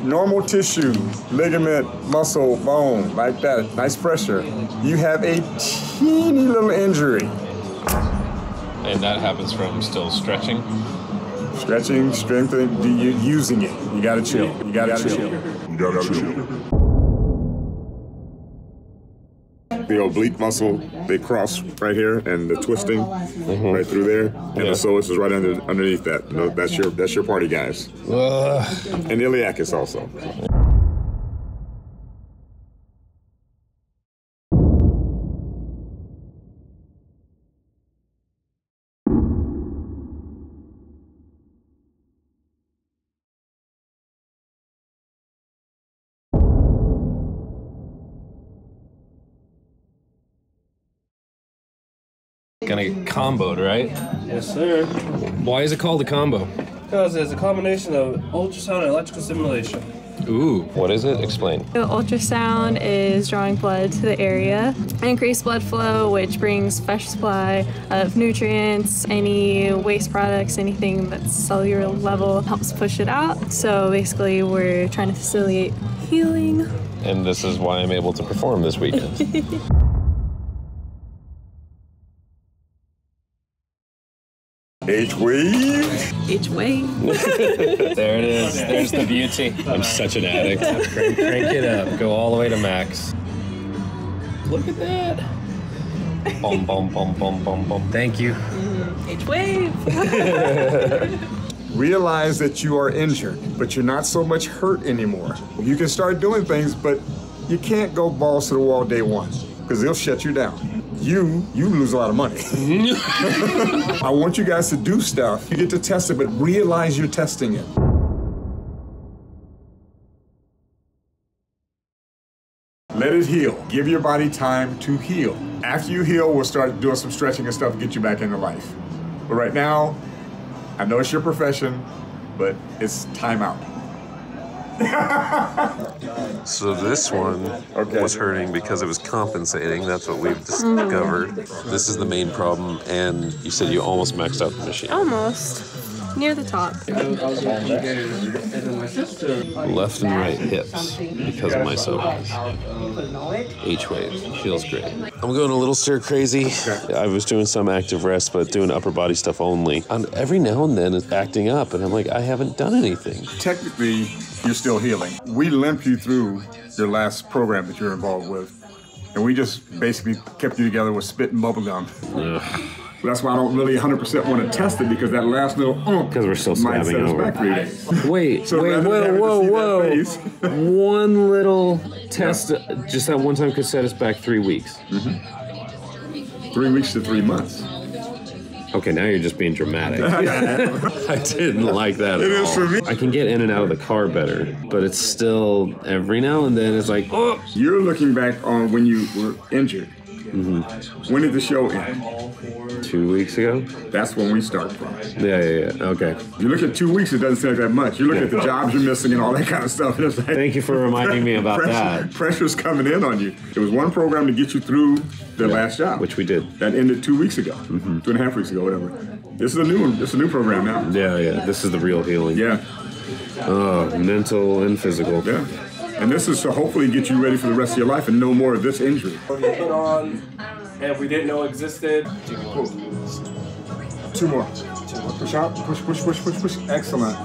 normal tissue, ligament, muscle, bone, like that, nice pressure. You have a teeny little injury. And that happens from still stretching? Stretching, strengthening, using it. You gotta chill. You gotta chill. You gotta chill. The oblique muscle, they cross right here, and the twisting right through there, and the psoas is right underneath that. You know, that's your party guys. And iliacus also. Gonna get comboed, right? Yes, sir. Why is it called a combo? Because it's a combination of ultrasound and electrical stimulation. Ooh, what is it? Explain. The ultrasound is drawing blood to the area. Increased blood flow, which brings fresh supply of nutrients, any waste products, anything that's cellular level helps push it out. So basically we're trying to facilitate healing. And this is why I'm able to perform this weekend. H-wave. H-wave. There it is. There's the beauty. I'm such an addict. Crank it up. Go all the way to max. Look at that. Boom, boom, boom, boom, boom, boom. Thank you. H-wave. Realize that you are injured, but you're not so much hurt anymore. You can start doing things, but you can't go balls to the wall day one, because they'll shut you down. You lose a lot of money. I want you guys to do stuff. You get to test it, but realize you're testing it. Let it heal. Give your body time to heal. After you heal, we'll start doing some stretching and stuff to get you back into life. But right now, I know it's your profession, but it's time out. So this one was hurting because it was compensating. That's what we've discovered. This is the main problem, and you said you almost maxed out the machine. Almost. Near the top. Left and right hips because of my psoas. H-wave. Feels great. I'm going a little stir crazy. I was doing some active rest, but doing upper body stuff only. And every now and then it's acting up, and I'm like, I haven't done anything. Technically, you're still healing. We limped you through your last program that you're involved with, and we just basically kept you together with spit and bubble gum. That's why I don't really 100% want to test it, because that last little because we're still might set scabbing us over. back 3 days. Wait, So wait, rather than whoa. having to see that face- One little test, just that one time could set us back 3 weeks. 3 weeks to 3 months. Okay, now you're just being dramatic. I didn't like that at all. It is for me. I can get in and out of the car better, but it's still every now and then it's like, oh. You're looking back on when you were injured. When did the show end? 2 weeks ago? That's when we start from. Yeah. Okay. You look at 2 weeks, it doesn't seem like that much. You look at the jobs you're missing and all that kind of stuff. And it's like, Thank you for reminding me about that. Pressure's coming in on you. It was one program to get you through the last job, Which we did. that ended 2 weeks ago, 2.5 weeks ago, whatever. This is a new one. It's a new program now. Yeah. This is the real healing. Yeah. Mental and physical. Yeah. And this is to hopefully get you ready for the rest of your life and no more of this injury. Put on, and we didn't know existed. Cool. 2 more. Push out. Push. Excellent.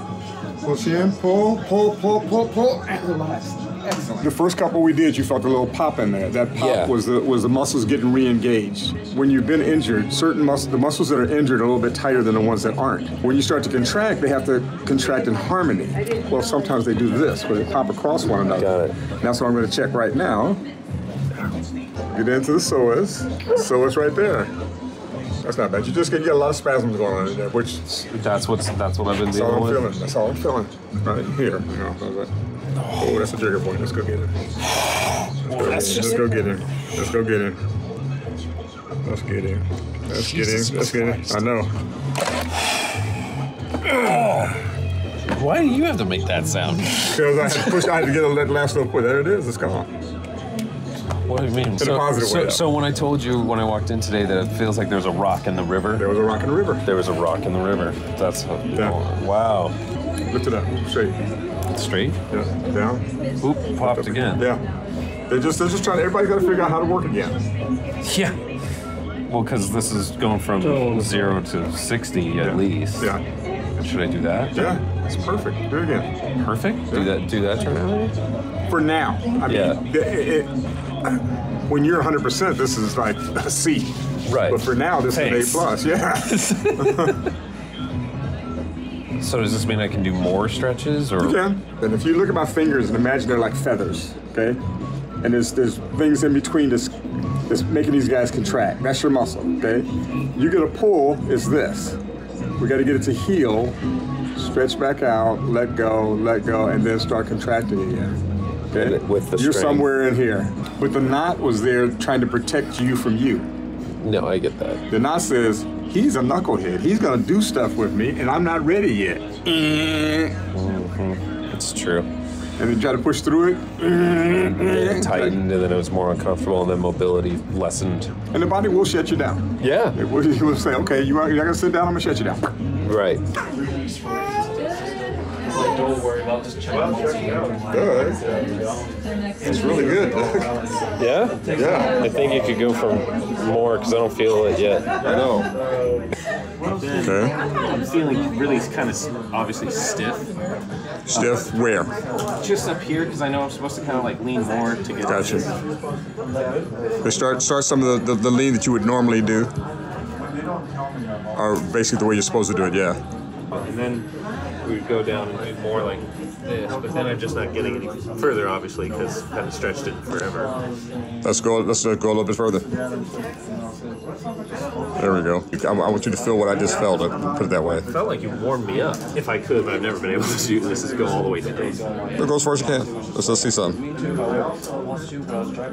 Push in. Pull. And relax. Excellent. The first couple we did, you felt a little pop in there. That pop was the muscles getting re-engaged. When you've been injured, certain muscles, the muscles that are injured are a little bit tighter than the ones that aren't. When you start to contract, they have to contract in harmony. Well, sometimes they do this, where they pop across one another. Got it. And that's what I'm going to check right now. Get into the psoas. Psoas right there. That's not bad. You just get a lot of spasms going on in there, which That's what I've been that's all dealing I'm with. feeling. That's all I'm feeling. Right here. You know, oh, that's a trigger point. Let's go get it. Let's go get him. Let's get him. I know. Why do you have to make that sound? Because I had to get a last little push. There it is. It's gone. What do you mean? In a positive way. So when I told you when I walked in today that it feels like there's a rock in the river. There was a rock in the river. There was a rock in the river. That's wow. Lift it up, straight. Straight? Yeah, down. Oop, popped again. Yeah. They're just trying, everybody's got to figure out how to work again. Yeah. Well, because this is going from 0 to 60 at least. Yeah. Should I do that? Yeah, it's perfect. Do it again. Perfect? Yeah. Do that terminology? For now. I mean, when you're 100%, this is like a C. Right. But for now, this is an A+. Yeah. So does this mean I can do more stretches, or? You can. And if you look at my fingers and imagine they're like feathers, okay? And there's things in between that's making these guys contract. That's your muscle, okay? You get a pull, it's this. We got to get it to heel, stretch back out, let go, and then start contracting again. Okay? With the You're strength. somewhere in here. But the knot was there trying to protect you from you. No, I get that. The knot says, he's a knucklehead. He's going to do stuff with me, and I'm not ready yet. It's true. And then try to push through it. It tightened, and then it was more uncomfortable, and then mobility lessened. And the body will shut you down. Yeah. It will say, okay, you're not going to sit down, I'm going to shut you down. Right. Don't worry about just checking. It's really good. Yeah? Yeah. I think you could go for more, because I don't feel it yet. I know. Okay. I'm feeling really kind of obviously stiff. Stiff where? Just up here, because I know I'm supposed to kind of like lean more to get Gotcha. They start some of the lean that you would normally do, are basically the way you're supposed to do it, yeah. And then we would go down and do more like this, but then I'm just not getting any further, obviously, because I haven't stretched it forever. Let's go a little bit further. There we go. I want you to feel what I just felt, put it that way. It felt like you warmed me up. If I could, but I've never been able to do this, is go all the way down. Go as far as you can. Let's see something.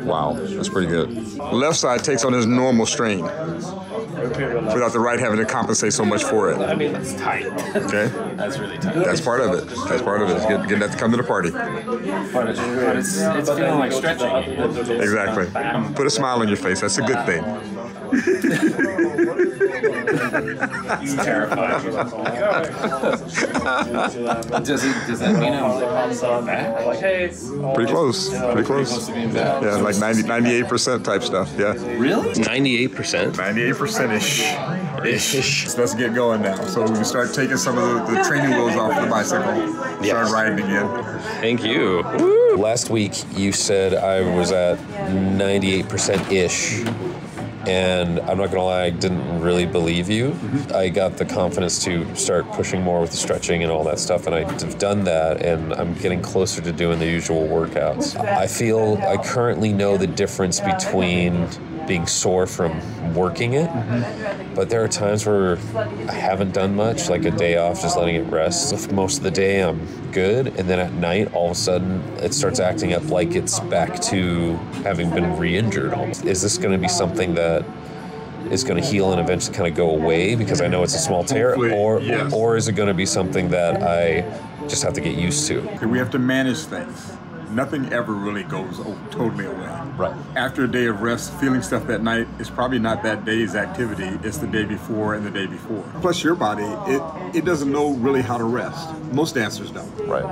Wow, that's pretty good. Left side takes on his normal strain without the right having to compensate so much for it. I mean, that's tight. Okay? That's really tight. That's part of it. That's part of it. It's getting that to come to the party. But it's feeling like stretching. Exactly. Put a smile on your face. That's a good thing. You terrified. Does that mean I'm back? Like, hey, Pretty close. Pretty close. To being back? Yeah, like 98% type stuff. Yeah. Really? 98%? 98%-ish. So let's get going now. So we can start taking some of the training wheels off the bicycle. Start riding again. Thank you. Woo. Last week you said I was at 98%-ish. And I'm not gonna lie, I didn't really believe you. Mm-hmm. I got the confidence to start pushing more with the stretching and all that stuff, and I've done that, and I'm getting closer to doing the usual workouts. I feel I currently know the difference between being sore from working it, but there are times where I haven't done much, like a day off, just letting it rest. So for most of the day, I'm good, and then at night, all of a sudden, it starts acting up like it's back to having been re-injured almost. Is this gonna be something that is gonna heal and eventually kind of go away because I know it's a small tear, or is it gonna be something that I just have to get used to? We have to manage things. Nothing ever really goes totally away. Right. After a day of rest, feeling stuff that night is probably not that day's activity, it's the day before and the day before. Plus your body, it doesn't know really how to rest. Most dancers don't. Right.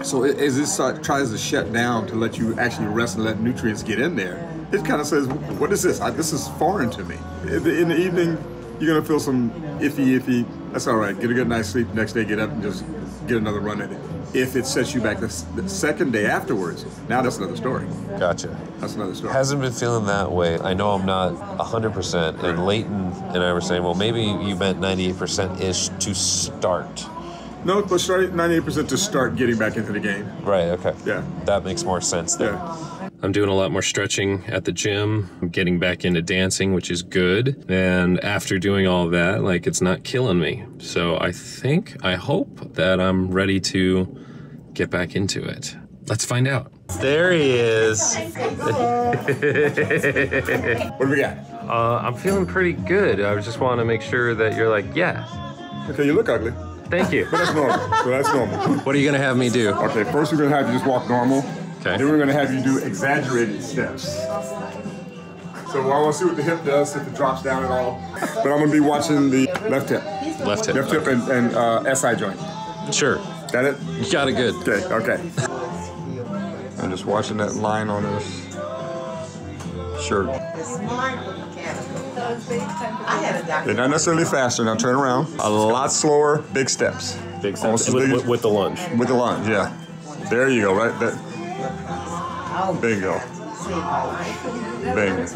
So as this tries to shut down to let you actually rest and let nutrients get in there, it kind of says, what is this? This is foreign to me. In the evening, you're gonna feel some iffy. That's all right, get a good night's sleep, next day get up and just get another run at it. If it sets you back the second day afterwards, now that's another story. Gotcha. That's another story. Hasn't been feeling that way. I know I'm not 100%, and Leighton and I were saying, well, maybe you meant 98%-ish to start. No, but start at 98% to start getting back into the game. Right, okay. Yeah. That makes more sense then. Yeah. I'm doing a lot more stretching at the gym. I'm getting back into dancing, which is good. And after doing all of that, like, it's not killing me. So I hope that I'm ready to get back into it. Let's find out. There he is. What do we got? I'm feeling pretty good. I just want to make sure that you're like, yeah. Okay, you look ugly. Thank you. But that's normal. So that's normal. What are you going to have me do? Okay, first we're going to have you just walk normal. Okay. Then we're going to have you do exaggerated steps. So I want to see what the hip does, if it drops down at all. But I'm going to be watching the left hip. Left hip. Left hip and SI joint. Sure. Got it? You got it good. Okay. I'm just watching that line on this shirt. They're not necessarily faster. Now turn around. A lot slower, big steps. Big steps. With the lunge. With the lunge, yeah. There you go, right? Bingo. Bingo.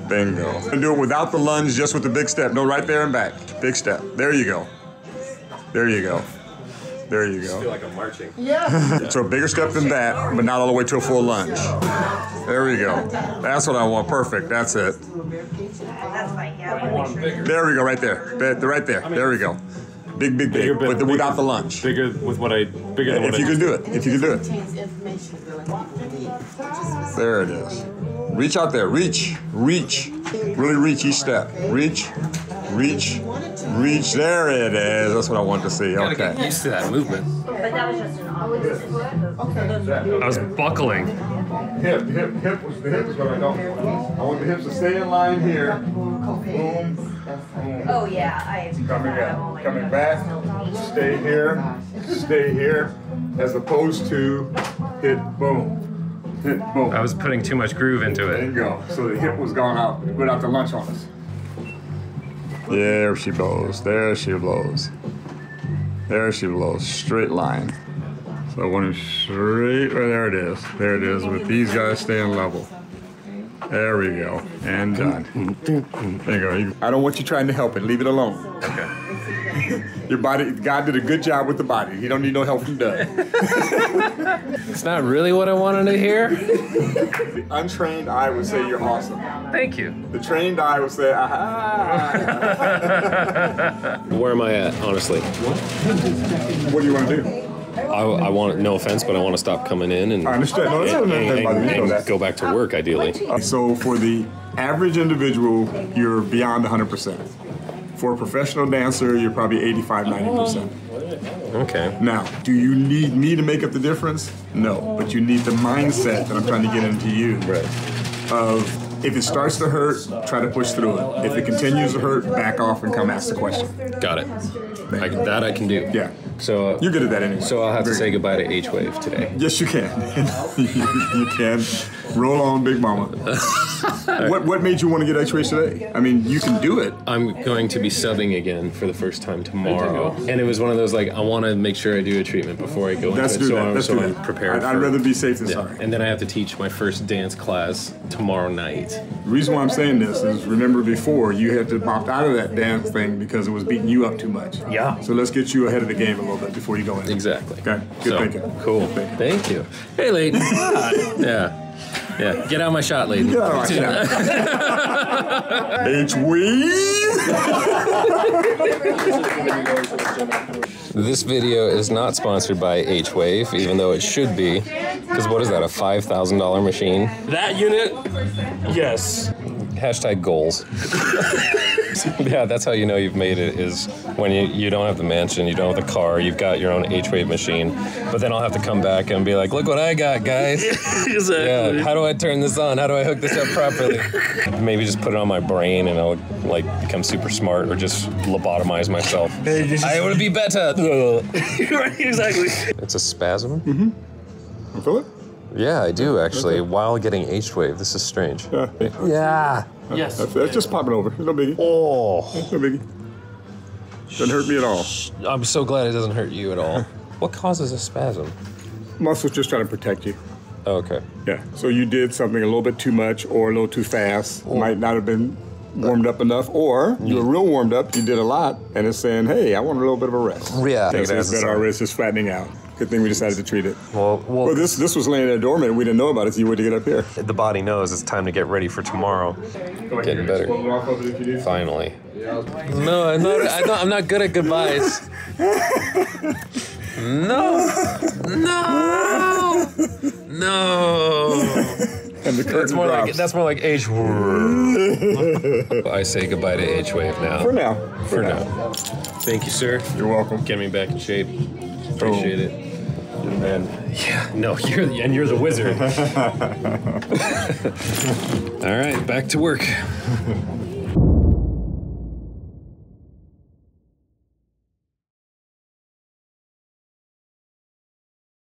Bingo. And do it without the lunge, just with the big step. No, right there and back. Big step. There you go. There you go. There you go. I feel like I'm marching. Yeah. So a bigger step than that, but not all the way to a full lunge. There we go. That's what I want. Perfect. That's it. There we go. Right there. Right there. There we go. Big. Without the lunge. Bigger with what I. Bigger than what If you can do it. If you can do it. There it is. Reach out there. Reach. Really reach each step. Reach. There it is. That's what I want to see. Okay. Get used to that movement. But that was just an I was buckling. The hip was what I don't want. I want the hips to stay in line here. Boom. Oh yeah, Coming back. Stay here. As opposed to hit boom. Hit boom. I was putting too much groove into There it. you go. So the hip was gone out without the lunch on us. There she blows. There she blows. Straight line. So when it's straight, there it is. There it is. With these guys staying level. There we go. And done. There you go. I don't want you trying to help it. Leave it alone. Okay. Your body, God did a good job with the body. You don't need no help from Doug. It's not really what I wanted to hear. The untrained eye would say you're awesome. Thank you. The trained eye would say, aha. Where am I at, honestly? What do you want to do? I want, no offense, but I want to stop coming in and, I understand. No, and go back to work, ideally. So for the average individual, you're beyond 100%. For a professional dancer, you're probably 85, 90%. Okay. Now, do you need me to make up the difference? No, but you need the mindset that I'm trying to get into you. Right. Of if it starts to hurt, try to push through it. If it continues to hurt, back off and come ask the question. Got it. That I can do. Yeah. So you're good at that anyway. So I'll have to say goodbye to H-Wave today. Yes, you can. you can. Roll on, Big Mama. What made you want to get H-Wave today? I mean, you can do it. I'm going to be subbing again for the first time tomorrow. And it was one of those, like, I want to make sure I do a treatment before I go into it. So I'm prepared. I'd rather be safe than sorry. And then I have to teach my first dance class tomorrow night. The reason why I'm saying this is, remember before, you had to opt out of that dance thing because it was beating you up too much. Yeah. So let's get you ahead of the game a little bit before you go in. Exactly. Okay. Good thinking. Cool. Thank you. Hey, Leighton. Yeah. Get out of my shot, Leighton. Get out of my shot. H-Wave. This video is not sponsored by H-Wave, even though it should be. Because what is that, a $5,000 machine? That unit? Yes. Hashtag goals. Yeah, that's how you know you've made it, is when you don't have the mansion, you don't have the car, you've got your own H-Wave machine, but then I'll have to come back and be like, look what I got, guys. Exactly. Yeah, how do I turn this on? How do I hook this up properly? Maybe just put it on my brain and I'll like become super smart, or just lobotomize myself. I would be better. Right, exactly. It's a spasm? Mm-hmm. You feel it? Yeah, I do actually, while getting H-Wave. This is strange. Yeah. Yes. That's just popping over. No biggie. Oh. No biggie. Doesn't hurt me at all. I'm so glad it doesn't hurt you at all. What causes a spasm? Muscles just trying to protect you. Oh, okay. Yeah. So you did something a little bit too much or a little too fast. Might not have been warmed up enough, or you were real warmed up, you did a lot, and it's saying, hey, I want a little bit of a rest. Yeah. It's that our wrist is flattening out. Good thing we decided to treat it. Well, this was laying there dormant. We didn't know about it, so you were to get up here. The body knows it's time to get ready for tomorrow. Getting better. Finally. No, I'm not good at goodbyes. No. And the that's more like H. I say goodbye to H-Wave now. For now. For now. Thank you, sir. You're welcome. Get me back in shape. Appreciate it. You're the man. Yeah, no, you're the wizard. All right, back to work.